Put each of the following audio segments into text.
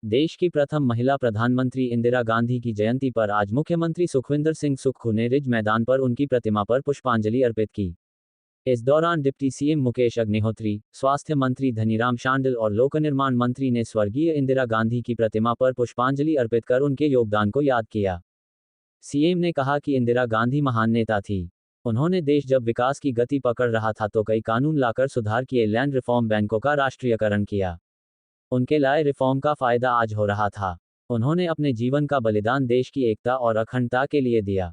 देश की प्रथम महिला प्रधानमंत्री इंदिरा गांधी की जयंती पर आज मुख्यमंत्री सुखविंदर सिंह सुक्खू ने रिज मैदान पर उनकी प्रतिमा पर पुष्पांजलि अर्पित की। इस दौरान डिप्टी सीएम मुकेश अग्निहोत्री, स्वास्थ्य मंत्री धनीराम शांडिल और लोक निर्माण मंत्री ने स्वर्गीय इंदिरा गांधी की प्रतिमा पर पुष्पांजलि अर्पित कर उनके योगदान को याद किया। सीएम ने कहा कि इंदिरा गांधी महान नेता थी। उन्होंने देश जब विकास की गति पकड़ रहा था तो कई कानून लाकर सुधार किए, लैंड रिफॉर्म, बैंकों का राष्ट्रीयकरण किया। उनके लाए रिफॉर्म का फायदा आज हो रहा था। उन्होंने अपने जीवन का बलिदान देश की एकता और अखंडता के लिए दिया।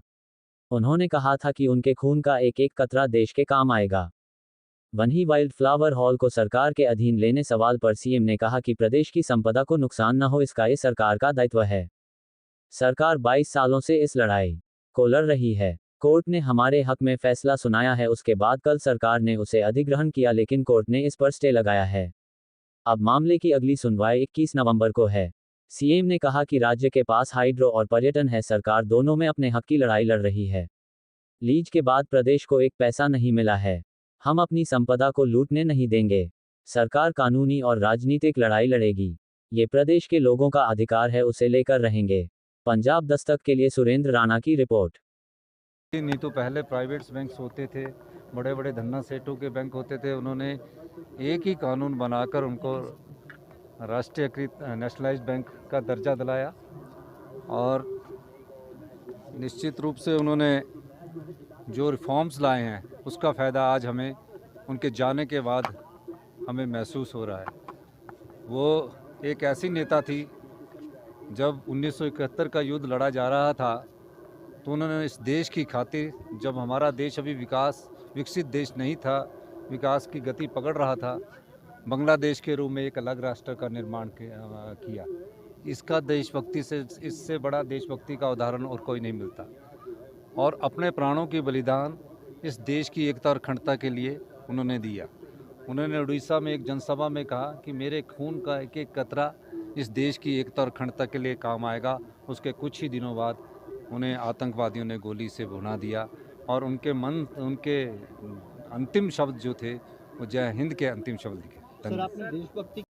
उन्होंने कहा था कि उनके खून का एक एक कतरा देश के काम आएगा। वहीं वाइल्ड फ्लावर हॉल को सरकार के अधीन लेने सवाल पर सीएम ने कहा कि प्रदेश की संपदा को नुकसान न हो, इसका ये सरकार का दायित्व है। सरकार 22 सालों से इस लड़ाई को लड़ रही है। कोर्ट ने हमारे हक में फैसला सुनाया है, उसके बाद कल सरकार ने उसे अधिग्रहण किया, लेकिन कोर्ट ने इस पर स्टे लगाया है। अब मामले की अगली सुनवाई 21 नवंबर को है। सीएम ने कहा कि राज्य के पास हाइड्रो और पर्यटन है, सरकार दोनों में अपने हक की लड़ाई लड़ रही है। लीज के बाद प्रदेश को एक पैसा नहीं मिला है। हम अपनी संपदा को लूटने नहीं देंगे। सरकार कानूनी और राजनीतिक लड़ाई लड़ेगी। ये प्रदेश के लोगों का अधिकार है, उसे लेकर रहेंगे। पंजाब दस्तक के लिए सुरेंद्र राणा की रिपोर्ट। नहीं तो पहले प्राइवेट्स बैंक्स होते थे, बड़े बड़े धन्ना सेठों के बैंक होते थे। उन्होंने एक ही कानून बनाकर उनको राष्ट्रीयकृत नेशनलाइज्ड बैंक का दर्जा दिलाया और निश्चित रूप से उन्होंने जो रिफॉर्म्स लाए हैं उसका फ़ायदा आज हमें उनके जाने के बाद हमें महसूस हो रहा है। वो एक ऐसी नेता थी, जब 1971 का युद्ध लड़ा जा रहा था तो उन्होंने इस देश की खातिर, जब हमारा देश अभी विकसित देश नहीं था, विकास की गति पकड़ रहा था, बांग्लादेश के रूप में एक अलग राष्ट्र का निर्माण किया। इसका देशभक्ति से, इससे बड़ा देशभक्ति का उदाहरण और कोई नहीं मिलता। और अपने प्राणों की बलिदान इस देश की एकता और अखंडता के लिए उन्होंने दिया। उन्होंने उड़ीसा में एक जनसभा में कहा कि मेरे खून का एक एक कतरा इस देश की एकता और अखंडता के लिए काम आएगा। उसके कुछ ही दिनों बाद उन्हें आतंकवादियों ने गोली से भुना दिया और उनके अंतिम शब्द जो थे वो जय हिंद के अंतिम शब्द लिखे। सर, आपने देशभक्ति